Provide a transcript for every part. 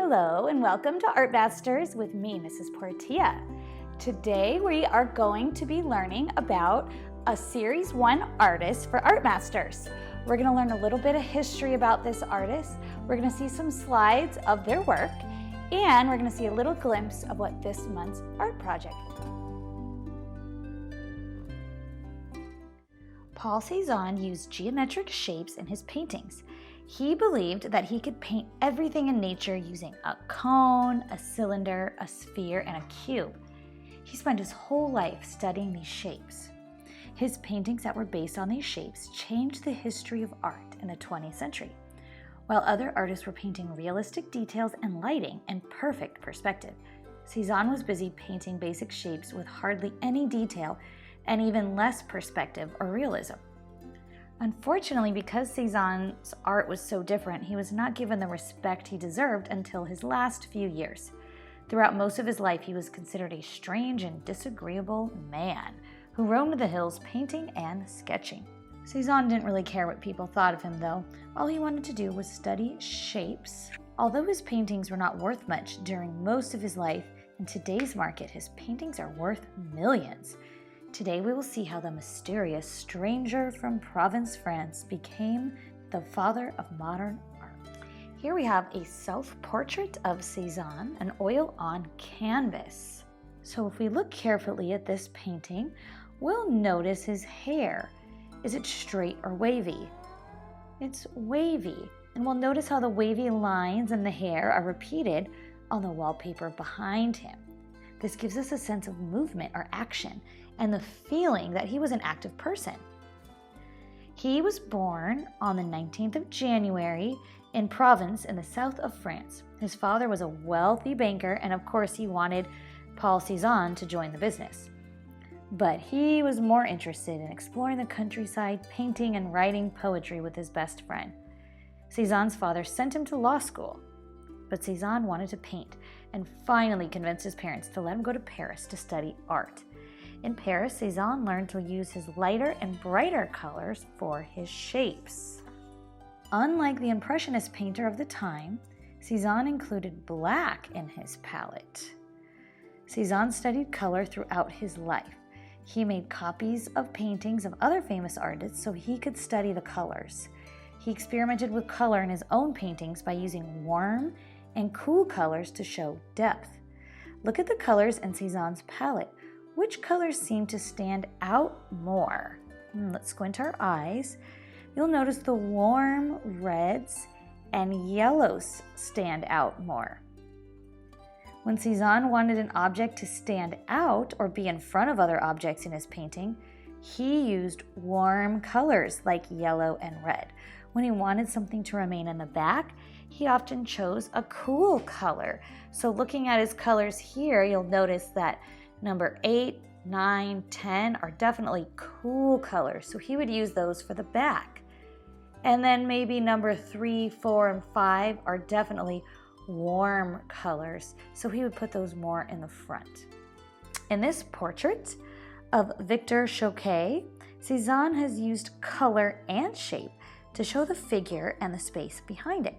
Hello and welcome to Art Masters with me, Mrs. Portilla. Today we are going to be learning about a Series 1 artist for Art Masters. We're going to learn a little bit of history about this artist. We're going to see some slides of their work, and we're going to see a little glimpse of what this month's art project is. Paul Cezanne used geometric shapes in his paintings. He believed that he could paint everything in nature using a cone, a cylinder, a sphere, and a cube. He spent his whole life studying these shapes. His paintings that were based on these shapes changed the history of art in the 20th century. While other artists were painting realistic details and lighting in perfect perspective, Cezanne was busy painting basic shapes with hardly any detail and even less perspective or realism. Unfortunately, because Cezanne's art was so different, he was not given the respect he deserved until his last few years. Throughout most of his life, he was considered a strange and disagreeable man who roamed the hills painting and sketching. Cezanne didn't really care what people thought of him, though. All he wanted to do was study shapes. Although his paintings were not worth much during most of his life, in today's market, his paintings are worth millions. Today we will see how the mysterious stranger from Provence, France became the father of modern art. Here we have a self-portrait of Cezanne, an oil on canvas. So if we look carefully at this painting, we'll notice his hair. Is it straight or wavy? It's wavy. And we'll notice how the wavy lines in the hair are repeated on the wallpaper behind him. This gives us a sense of movement or action and the feeling that he was an active person. He was born on the 19th of January in Provence in the south of France. His father was a wealthy banker, and of course he wanted Paul Cezanne to join the business. But he was more interested in exploring the countryside, painting and writing poetry with his best friend. Cezanne's father sent him to law school, but Cezanne wanted to paint and finally convinced his parents to let him go to Paris to study art. In Paris, Cezanne learned to use his lighter and brighter colors for his shapes. Unlike the Impressionist painter of the time, Cezanne included black in his palette. Cezanne studied color throughout his life. He made copies of paintings of other famous artists so he could study the colors. He experimented with color in his own paintings by using warm and cool colors to show depth. Look at the colors in Cezanne's palette. Which colors seem to stand out more? Let's squint our eyes. You'll notice the warm reds and yellows stand out more. When Cezanne wanted an object to stand out or be in front of other objects in his painting, he used warm colors like yellow and red. When he wanted something to remain in the back, he often chose a cool color. So looking at his colors here, you'll notice that number 8, 9, 10 are definitely cool colors, so he would use those for the back. And then maybe number 3, 4, and 5 are definitely warm colors, so he would put those more in the front. In this portrait of Victor Choquet, Cezanne has used color and shape to show the figure and the space behind it.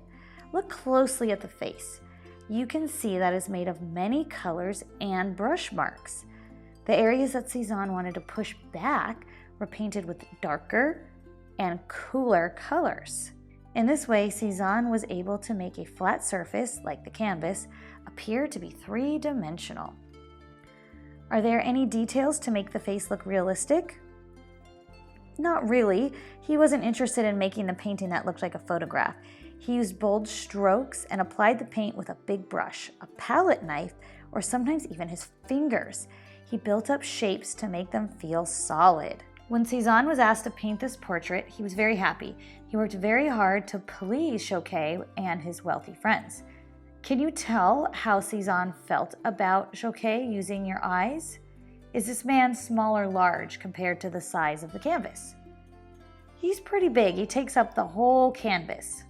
Look closely at the face. You can see that it's made of many colors and brush marks. The areas that Cezanne wanted to push back were painted with darker and cooler colors. In this way, Cezanne was able to make a flat surface, like the canvas, appear to be three-dimensional. Are there any details to make the face look realistic? Not really. He wasn't interested in making the painting that looked like a photograph. He used bold strokes and applied the paint with a big brush, a palette knife, or sometimes even his fingers. He built up shapes to make them feel solid. When Cezanne was asked to paint this portrait, he was very happy. He worked very hard to please Choquet and his wealthy friends. Can you tell how Cezanne felt about Choquet using your eyes? Is this man small or large compared to the size of the canvas? He's pretty big. He takes up the whole canvas.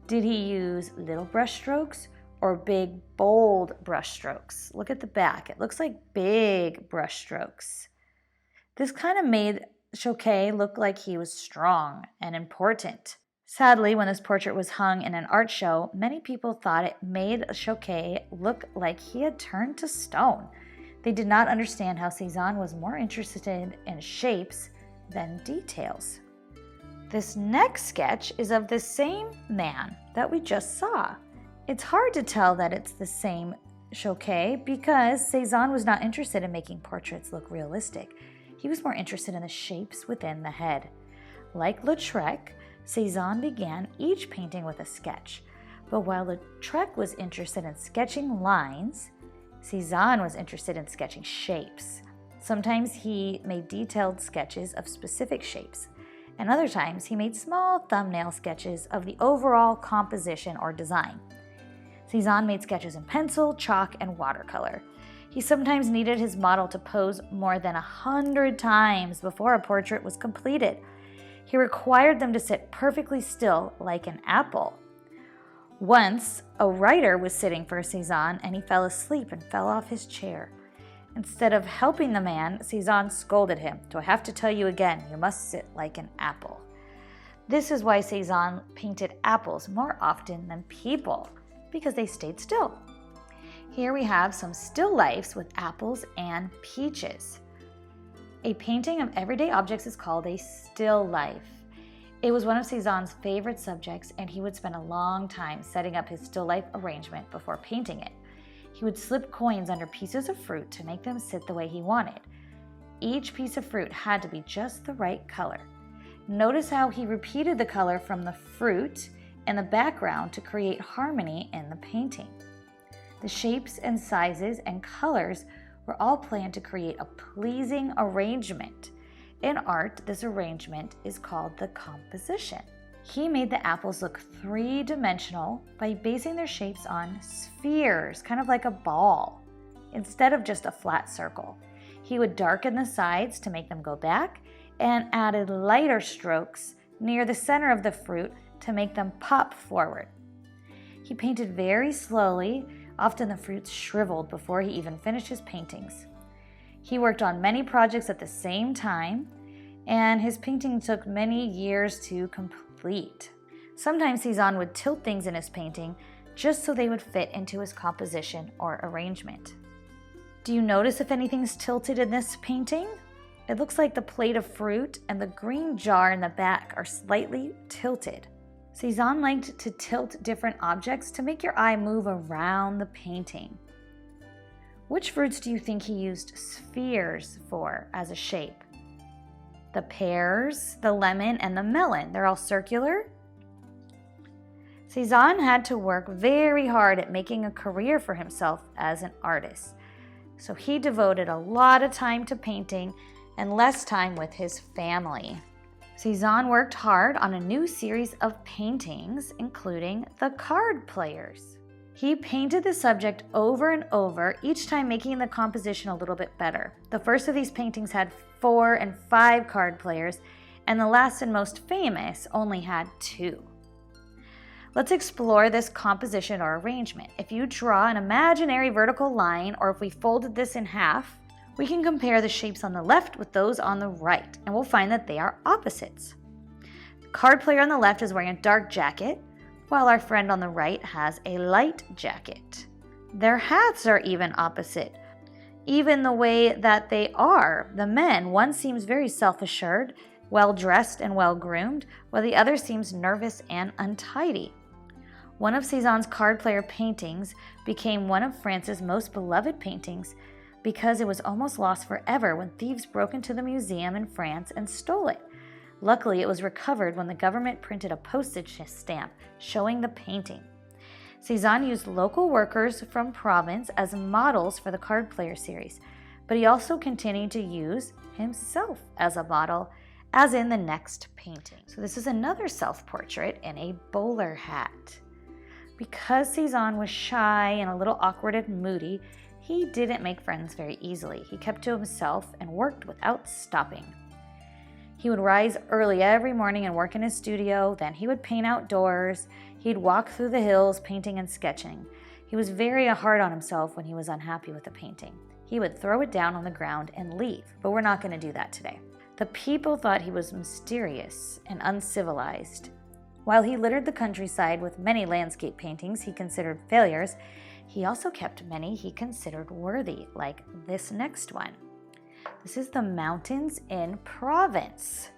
Did he use little brush strokes or big, bold brush strokes? Look at the back. It looks like big brush strokes. This kind of made Choquet look like he was strong and important. Sadly, when this portrait was hung in an art show, many people thought it made Choquet look like he had turned to stone. They did not understand how Cezanne was more interested in shapes than details. This next sketch is of the same man that we just saw. It's hard to tell that it's the same Choquet because Cezanne was not interested in making portraits look realistic. He was more interested in the shapes within the head. Like Lautrec, Cezanne began each painting with a sketch, but while Lautrec was interested in sketching lines, Cezanne was interested in sketching shapes. Sometimes he made detailed sketches of specific shapes, and other times he made small thumbnail sketches of the overall composition or design. Cezanne made sketches in pencil, chalk, and watercolor. He sometimes needed his model to pose more than 100 times before a portrait was completed. He required them to sit perfectly still like an apple. Once, a writer was sitting for Cezanne and he fell asleep and fell off his chair. Instead of helping the man, Cezanne scolded him. "Do I have to tell you again? You must sit like an apple." This is why Cezanne painted apples more often than people, because they stayed still. Here we have some still lifes with apples and peaches. A painting of everyday objects is called a still life. It was one of Cezanne's favorite subjects, and he would spend a long time setting up his still life arrangement before painting it. He would slip coins under pieces of fruit to make them sit the way he wanted. Each piece of fruit had to be just the right color. Notice how he repeated the color from the fruit in the background to create harmony in the painting. The shapes and sizes and colors were all planned to create a pleasing arrangement. In art, this arrangement is called the composition. He made the apples look three-dimensional by basing their shapes on spheres, kind of like a ball, instead of just a flat circle. He would darken the sides to make them go back and added lighter strokes near the center of the fruit to make them pop forward. He painted very slowly. Often the fruits shriveled before he even finished his paintings. He worked on many projects at the same time, and his painting took many years to complete. Sometimes Cezanne would tilt things in his painting just so they would fit into his composition or arrangement. Do you notice if anything's tilted in this painting? It looks like the plate of fruit and the green jar in the back are slightly tilted. Cezanne liked to tilt different objects to make your eye move around the painting. Which fruits do you think he used spheres for as a shape? The pears, the lemon, and the melon. They're all circular. Cezanne had to work very hard at making a career for himself as an artist. So he devoted a lot of time to painting and less time with his family. Cezanne worked hard on a new series of paintings, including The Card Players. He painted the subject over and over, each time making the composition a little bit better. The first of these paintings had 4 and 5 card players, and the last and most famous only had 2. Let's explore this composition or arrangement. If you draw an imaginary vertical line, or if we folded this in half, we can compare the shapes on the left with those on the right, and we'll find that they are opposites. The card player on the left is wearing a dark jacket, while our friend on the right has a light jacket. Their hats are even opposite. Even the way that they are, the men, one seems very self-assured, well-dressed and well-groomed, while the other seems nervous and untidy. One of Cezanne's card player paintings became one of France's most beloved paintings because it was almost lost forever when thieves broke into the museum in France and stole it. Luckily, it was recovered when the government printed a postage stamp showing the painting. Cezanne used local workers from Provence as models for the card player series, but he also continued to use himself as a model, as in the next painting. So this is another self-portrait in a bowler hat. Because Cezanne was shy and a little awkward and moody, he didn't make friends very easily. He kept to himself and worked without stopping. He would rise early every morning and work in his studio. Then he would paint outdoors. He'd walk through the hills painting and sketching. He was very hard on himself when he was unhappy with a painting. He would throw it down on the ground and leave, but we're not going to do that today. The people thought he was mysterious and uncivilized. While he littered the countryside with many landscape paintings he considered failures, he also kept many he considered worthy, like this next one. This is the mountains in Provence.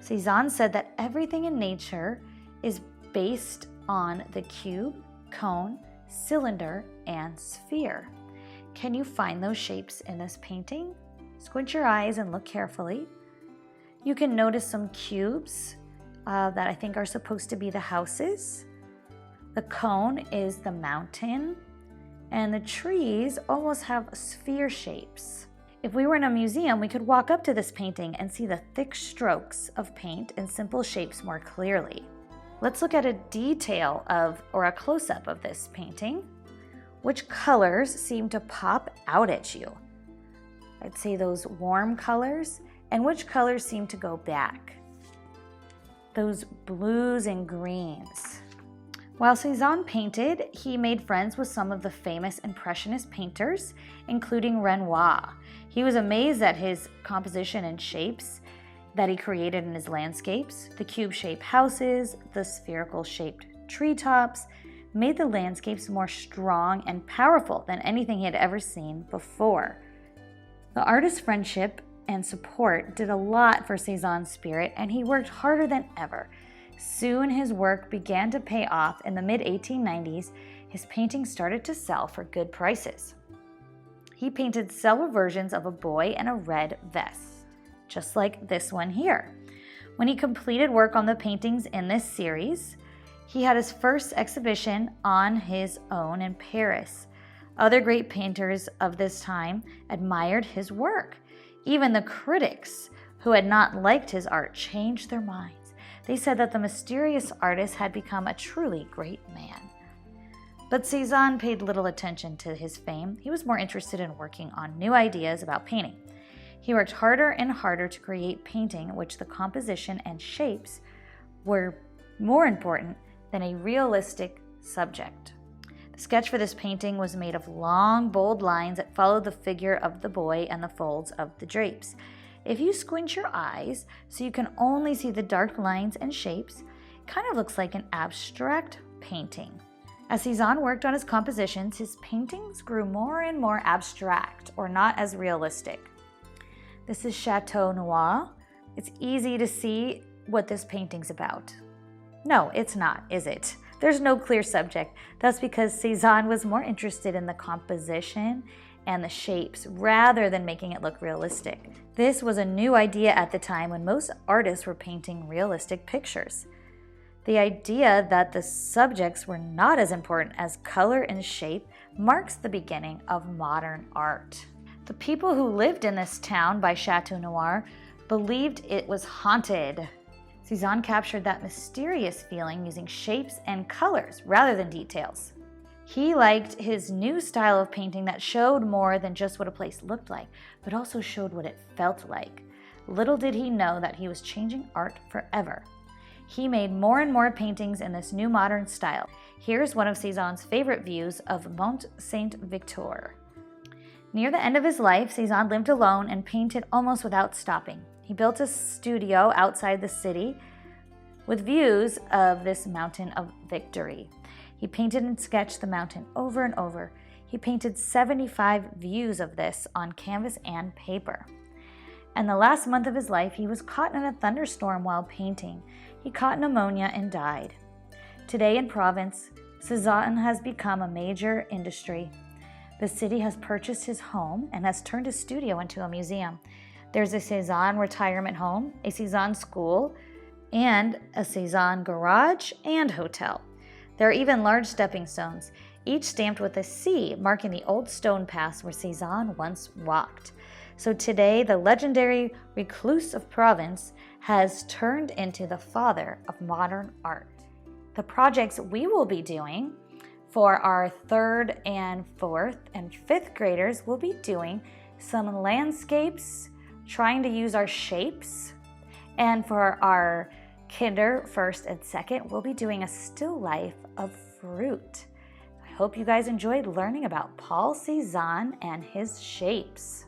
Cezanne said that everything in nature is based on the cube, cone, cylinder, and sphere. Can you find those shapes in this painting? Squint your eyes and look carefully. You can notice some cubes that I think are supposed to be the houses. The cone is the mountain, and the trees almost have sphere shapes. If we were in a museum, we could walk up to this painting and see the thick strokes of paint and simple shapes more clearly. Let's look at a detail or a close-up of this painting. Which colors seem to pop out at you? I'd say those warm colors, and which colors seem to go back? Those blues and greens. While Cezanne painted, he made friends with some of the famous Impressionist painters, including Renoir. He was amazed at his composition and shapes that he created in his landscapes. The cube-shaped houses, the spherical-shaped treetops, made the landscapes more strong and powerful than anything he had ever seen before. The artist's friendship and support did a lot for Cezanne's spirit, and he worked harder than ever. Soon his work began to pay off. In the mid-1890s, his paintings started to sell for good prices. He painted several versions of a boy in a red vest, just like this one here. When he completed work on the paintings in this series, he had his first exhibition on his own in Paris. Other great painters of this time admired his work. Even the critics who had not liked his art changed their minds. They said that the mysterious artist had become a truly great man. But Cezanne paid little attention to his fame. He was more interested in working on new ideas about painting. He worked harder and harder to create painting in which the composition and shapes were more important than a realistic subject. The sketch for this painting was made of long, bold lines that followed the figure of the boy and the folds of the drapes. If you squint your eyes so you can only see the dark lines and shapes, it kind of looks like an abstract painting. As Cezanne worked on his compositions, his paintings grew more and more abstract, or not as realistic. This is Chateau Noir. It's easy to see what this painting's about. No, it's not, is it? There's no clear subject. That's because Cezanne was more interested in the composition and the shapes rather than making it look realistic. This was a new idea at the time when most artists were painting realistic pictures. The idea that the subjects were not as important as color and shape marks the beginning of modern art. The people who lived in this town by Chateau Noir believed it was haunted. Cezanne captured that mysterious feeling using shapes and colors rather than details. He liked his new style of painting that showed more than just what a place looked like, but also showed what it felt like. Little did he know that he was changing art forever. He made more and more paintings in this new modern style. Here's one of Cezanne's favorite views of Mont Saint-Victor. Near the end of his life, Cezanne lived alone and painted almost without stopping. He built a studio outside the city with views of this mountain of victory. He painted and sketched the mountain over and over. He painted 75 views of this on canvas and paper. And the last month of his life, he was caught in a thunderstorm while painting. He caught pneumonia and died. Today in Provence, Cezanne has become a major industry. The city has purchased his home and has turned his studio into a museum. There's a Cezanne retirement home, a Cezanne school, and a Cezanne garage and hotel. There are even large stepping stones, each stamped with a C, marking the old stone paths where Cezanne once walked. So today, the legendary recluse of Provence has turned into the father of modern art. The projects we will be doing for our 3rd and 4th and 5th graders, we'll be doing some landscapes, trying to use our shapes. And for our kinder 1st and 2nd, we'll be doing a still life of fruit. I hope you guys enjoyed learning about Paul Cezanne and his shapes.